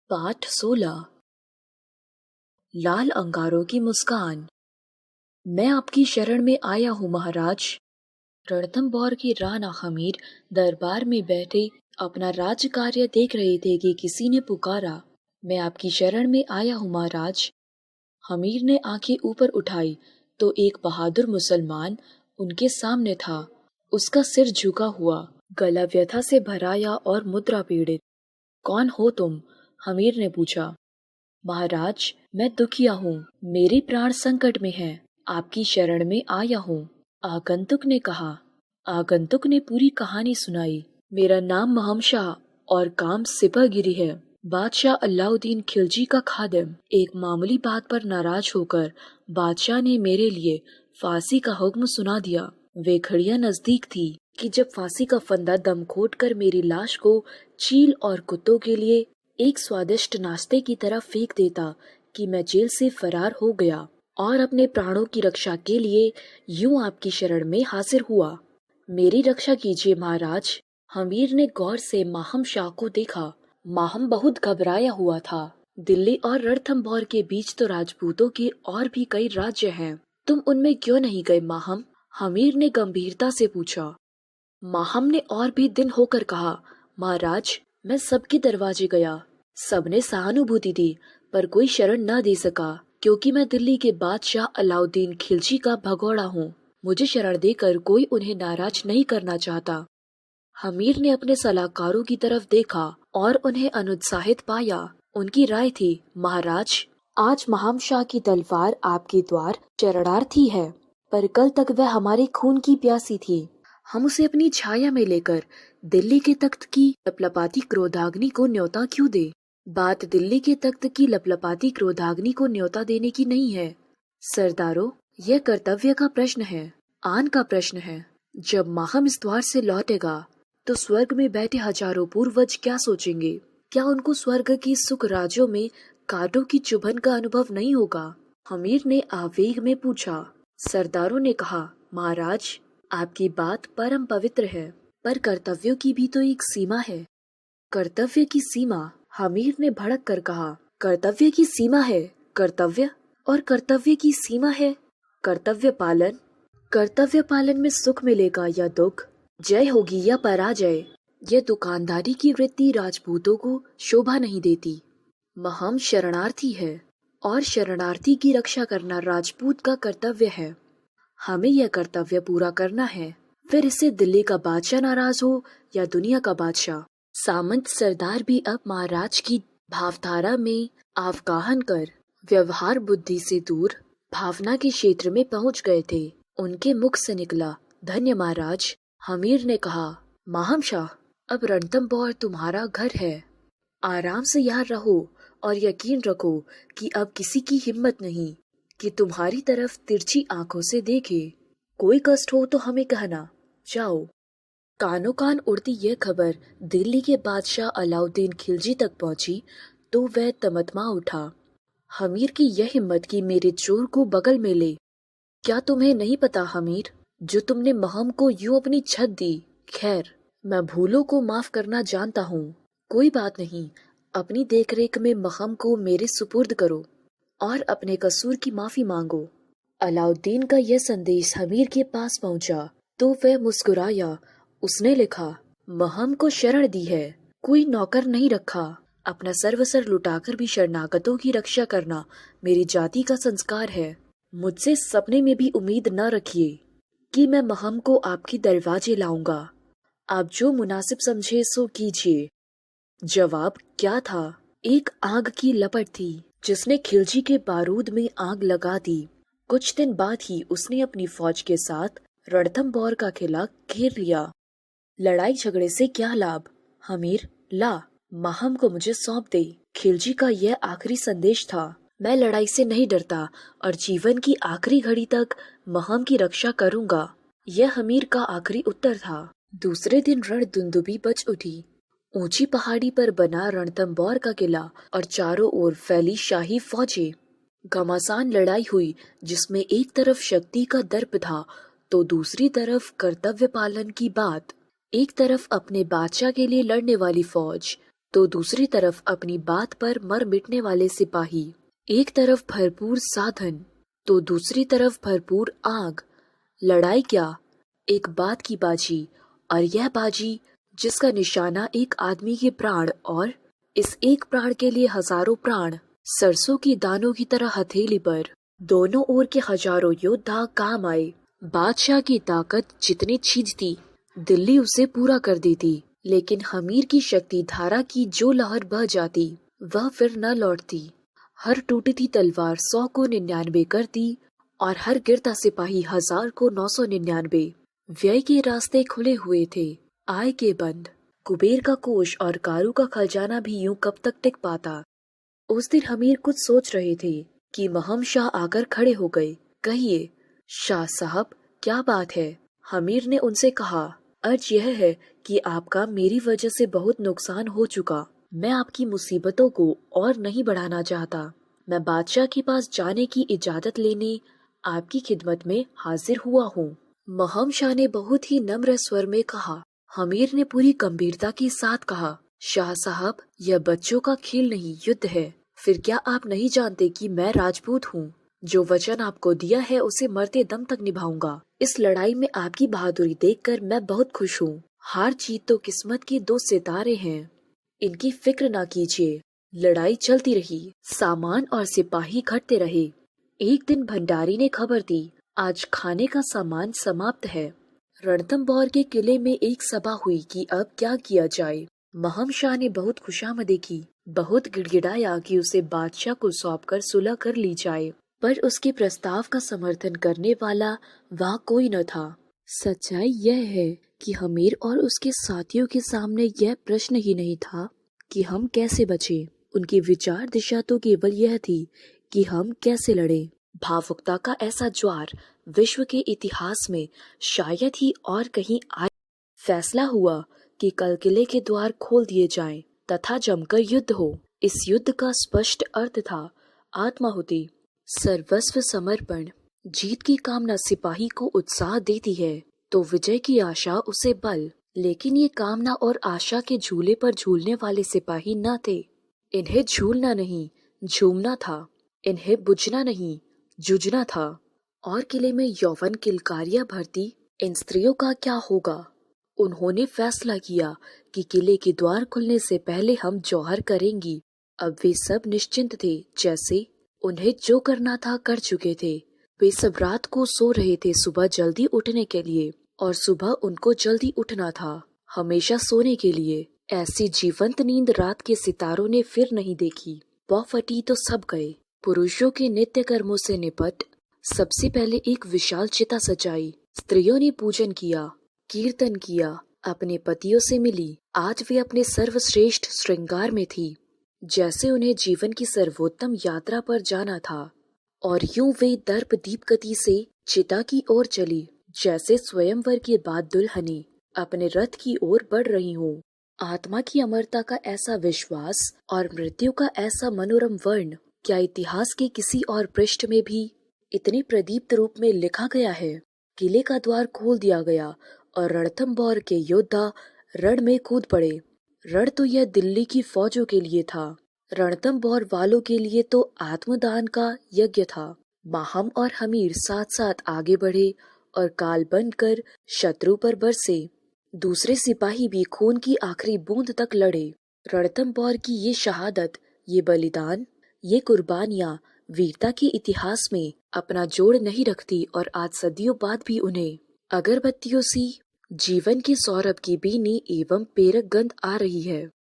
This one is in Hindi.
पाठ 16। लाल अंगारों की मुस्कान। मैं आपकी शरण में आया हूँ महाराज। रणथंभौर की राणा हमीर दरबार में बैठे अपना राज्य कार्य देख रहे थे कि किसी ने पुकारा, मैं आपकी शरण में आया हूँ महाराज। हमीर ने आंखें ऊपर उठाई तो एक बहादुर मुसलमान उनके सामने था। उसका सिर झुका हुआ, गला व्यथा से भराया और मुद्रा पीड़ित। कौन हो तुम? हमीर ने पूछा। महाराज, मैं दुखिया हूँ, मेरे प्राण संकट में हैं, आपकी शरण में आया हूँ। आगंतुक ने कहा। आगंतुक ने पूरी कहानी सुनाई। मेरा नाम महमशाह और काम सिपाहीगिरी है। बादशाह अलाउद्दीन खिलजी का खादिम। एक मामूली बात पर नाराज होकर बादशाह ने मेरे लिए फांसी का हुक्म सुना दिया। वे घड़ियां नजदीक थी कि जब फांसी का फंदा दम घोट कर मेरी लाश को चील और कुत्तों के लिए एक स्वादिष्ट नाश्ते की तरफ फेंक देता कि मैं जेल से फरार हो गया और अपने प्राणों की रक्षा के लिए यूं आपकी शरण में हाजिर हुआ। मेरी रक्षा कीजिए महाराज। हमीर ने गौर से माहम शाह को देखा। माहम बहुत घबराया हुआ था। दिल्ली और रणथंभौर के बीच तो राजपूतों के और भी कई राज्य हैं, तुम उनमें क्यों नहीं गए माहम? हमीर ने गंभीरता से पूछा। माहम ने और भी दिन होकर कहा, महाराज, मैं सबके दरवाजे गया, सबने सहानुभूति दी, पर कोई शरण न दे सका, क्योंकि मैं दिल्ली के बादशाह अलाउद्दीन खिलजी का भगोड़ा हूँ। मुझे शरण देकर कोई उन्हें नाराज नहीं करना चाहता। हमीर ने अपने सलाहकारों की तरफ देखा और उन्हें अनुत्साहित पाया। उनकी राय थी, महाराज, आज महम शाह की तलवार आपके द्वार शरणार्थी है, पर कल तक वह हमारे खून की प्यासी थी। हम उसे अपनी छाया में लेकर दिल्ली के तख्त की लपलपाती क्रोधाग्नि को न्योता क्यों दे? बात दिल्ली के तख्त की लपलपाती क्रोधाग्नि को न्योता देने की नहीं है सरदारों, यह कर्तव्य का प्रश्न है, आन का प्रश्न है। जब माहम इस द्वार से लौटेगा तो स्वर्ग में बैठे हजारों पूर्वज क्या सोचेंगे? क्या उनको स्वर्ग की सुख राज्यों में कांटों की चुभन का अनुभव नहीं होगा? हमीर ने आवेग में पूछा। सरदारों ने कहा, महाराज, आपकी बात परम पवित्र है, पर कर्तव्यों की भी तो एक सीमा है। कर्तव्य की सीमा? हमीर ने भड़क कर कहा। कर्तव्य की सीमा है? कर्तव्य और कर्तव्य की सीमा है कर्तव्य पालन। कर्तव्य पालन में सुख मिलेगा या दुख, जय होगी या पराजय, यह दुकानदारी की वृत्ति राजपूतों को शोभा नहीं देती। महम शरणार्थी है और शरणार्थी की रक्षा करना राजपूत का कर्तव्य है। हमें यह कर्तव्य पूरा करना है, फिर इससे दिल्ली का बादशाह नाराज हो या दुनिया का बादशाह। सामंत सरदार भी अब महाराज की भावधारा में आवगाहन कर व्यवहार बुद्धि से दूर भावना के क्षेत्र में पहुंच गए थे। उनके मुख से निकला, धन्य महाराज। हमीर ने कहा, माहम शाह, अब रणथंभौर तुम्हारा घर है। आराम से यहाँ रहो और यकीन रखो कि अब किसी की हिम्मत नहीं कि तुम्हारी तरफ तिरछी आंखों से देखे। कोई कष्ट हो तो हमें कहना। जाओ। कानों कान उड़ती यह खबर दिल्ली के बादशाह अलाउद्दीन खिलजी तक पहुंची तो वह तमतमा उठा। हमीर की यह हिम्मत कि मेरे चोर को बगल में ले। क्या तुम्हें नहीं पता हमीर, जो तुमने महम को यूं अपनी छत दी? खैर, मैं भूलों को माफ करना जानता हूँ। कोई बात नहीं, अपनी देखरेख में महम को मेरे सुपुर्द करो और अपने कसूर की माफी मांगो। अलाउद्दीन का यह संदेश हमीर के पास पहुंचा तो वह मुस्कुराया। उसने लिखा, महम को शरण दी है, कोई नौकर नहीं रखा। अपना सर्वसर लुटाकर भी शरणागतों की रक्षा करना मेरी जाति का संस्कार है। मुझसे सपने में भी उम्मीद न रखिए कि मैं महम को आपके दरवाजे लाऊंगा। आप जो मुनासिब समझे सो कीजिए। जवाब क्या था? एक आग की लपट थी जिसने खिलजी के बारूद में आग लगा दी। कुछ दिन बाद ही उसने अपनी फौज के साथ रणथंभौर का किला घेर लिया। लड़ाई झगड़े से क्या लाभ? हमीर, ला, महम को मुझे सौंप दे। खिलजी का यह आखिरी संदेश था। मैं लड़ाई से नहीं डरता और जीवन की आखिरी घड़ी तक महम की रक्षा करूंगा। यह हमीर का आखिरी उत्तर था। दूसरे दिन रणदुंदुभी बज उठी। ऊंची पहाड़ी पर बना रणथंभौर का किला और चारों ओर फैली शाही फौजें। घमासान लड़ाई हुई जिसमें एक तरफ शक्ति का दर्प था तो दूसरी तरफ कर्तव्य पालन की बात। एक तरफ अपने बादशाह के लिए लड़ने वाली फौज तो दूसरी तरफ अपनी बात पर मर मिटने वाले सिपाही। एक तरफ भरपूर साधन तो दूसरी तरफ भरपूर आग। लड़ाई क्या, एक बात की बाजी, और यह बाजी जिसका निशाना एक आदमी के प्राण, और इस एक प्राण के लिए हजारों प्राण। सरसों की दानों की तरह हथेली पर दोनों ओर के हजारों योद्धा काम आए। बादशाह की ताकत जितनी छीजती, दिल्ली उसे पूरा कर देती, लेकिन हमीर की शक्ति धारा की जो लहर बह जाती वह फिर न लौटती। हर टूटती तलवार 100 को 99 करती, और हर गिरता सिपाही 1000 को 999। व्यय के रास्ते खुले हुए थे, आय के बंद। कुबेर का कोष और कारू का खजाना भी यूं कब तक टिक पाता। उस दिन हमीर कुछ सोच रहे थे कि महम शाह आकर खड़े हो गए। कहिए शाह साहब, क्या बात है? हमीर ने उनसे कहा, अर्ज यह है कि आपका मेरी वजह से बहुत नुकसान हो चुका। मैं आपकी मुसीबतों को और नहीं बढ़ाना चाहता। मैं बादशाह के पास जाने की इजाजत लेने आपकी खिदमत में हाजिर हुआ हूँ। महम शाह ने बहुत ही नम्र स्वर में कहा। हमीर ने पूरी गंभीरता के साथ कहा, शाह साहब, यह बच्चों का खेल नहीं, युद्ध है। फिर क्या आप नहीं जानते कि मैं राजपूत हूँ? जो वचन आपको दिया है उसे मरते दम तक निभाऊंगा। इस लड़ाई में आपकी बहादुरी देखकर मैं बहुत खुश हूँ। हार जीत तो किस्मत के 2 सितारे हैं, इनकी फिक्र ना कीजिए। लड़ाई चलती रही, सामान और सिपाही घटते रहे। एक दिन भंडारी ने खबर दी, आज खाने का सामान समाप्त है। रणथंभौर के किले में एक सभा हुई कि अब क्या किया जाए। महम शाह ने बहुत खुशामदी की, बहुत गिड़गिड़ाया कि उसे बादशाह को सौंपकर सुलह कर ली जाए, पर उसके प्रस्ताव का समर्थन करने वाला वहाँ कोई न था। सच्चाई यह है कि हमीर और उसके साथियों के सामने यह प्रश्न ही नहीं था कि हम कैसे बचे। उनकी विचार दिशा तो केवल यह थी कि हम कैसे लड़े। भावुकता का ऐसा ज्वार विश्व के इतिहास में शायद ही और कहीं आए। फैसला हुआ कि कल किले के द्वार खोल दिए जाएं तथा जमकर युद्ध हो। इस युद्ध का स्पष्ट अर्थ था आत्माहुति, सर्वस्व समर्पण। जीत की कामना सिपाही को उत्साह देती है तो विजय की आशा उसे बल। लेकिन ये कामना और आशा के झूले पर झूलने वाले सिपाही न थे। इन्हें झूलना नहीं, झूमना था। इन्हें बुझना नहीं, जुझना था। और किले में यौवन किलकारियां भरती इन स्त्रियों का क्या होगा? उन्होंने फैसला किया कि किले के द्वार खुलने से पहले हम जौहर करेंगी। अब वे सब निश्चिंत थे, जैसे उन्हें जो करना था कर चुके थे। वे सब रात को सो रहे थे सुबह जल्दी उठने के लिए, और सुबह उनको जल्दी उठना था, हमेशा सोने के लिए। ऐसी जीवंत नींद रात के सितारों ने फिर नहीं देखी। वह फटी तो सब गए। पुरुषों के नित्य कर्मों से निपट सबसे पहले एक विशाल चिता सजाई। स्त्रियों ने पूजन किया, कीर्तन किया, अपने पतियों से मिली। आज वे अपने सर्वश्रेष्ठ श्रृंगार में थी, जैसे उन्हें जीवन की सर्वोत्तम यात्रा पर जाना था। और यूं वे दर्प दीप गति से चिता की ओर चली, जैसे स्वयंवर के बाद दुल्हनें अपने रथ की ओर बढ़ रही हों। आत्मा की अमरता का ऐसा विश्वास और मृत्यु का ऐसा मनोरम वर्ण क्या इतिहास के किसी और पृष्ठ में भी इतने प्रदीप्त रूप में लिखा गया है? किले का द्वार खोल दिया गया और रणथंभौर के योद्धा रण में कूद पड़े। रण तो यह दिल्ली की फौजों के लिए था, रणथंभौर वालों के लिए तो आत्मदान का यज्ञ था। माहम और हमीर साथ साथ आगे बढ़े और काल बंद कर शत्रु पर बरसे। दूसरे सिपाही भी खून की आखिरी बूंद तक लड़े। रणथंभौर की ये शहादत, ये बलिदान, ये कुर्बानियां वीरता के इतिहास में अपना जोड़ नहीं रखती, और आज सदियों बाद भी उन्हें अगरबत्तियों सी जीवन के सौरभ की बीनी एवं पेरक गंध आ रही है।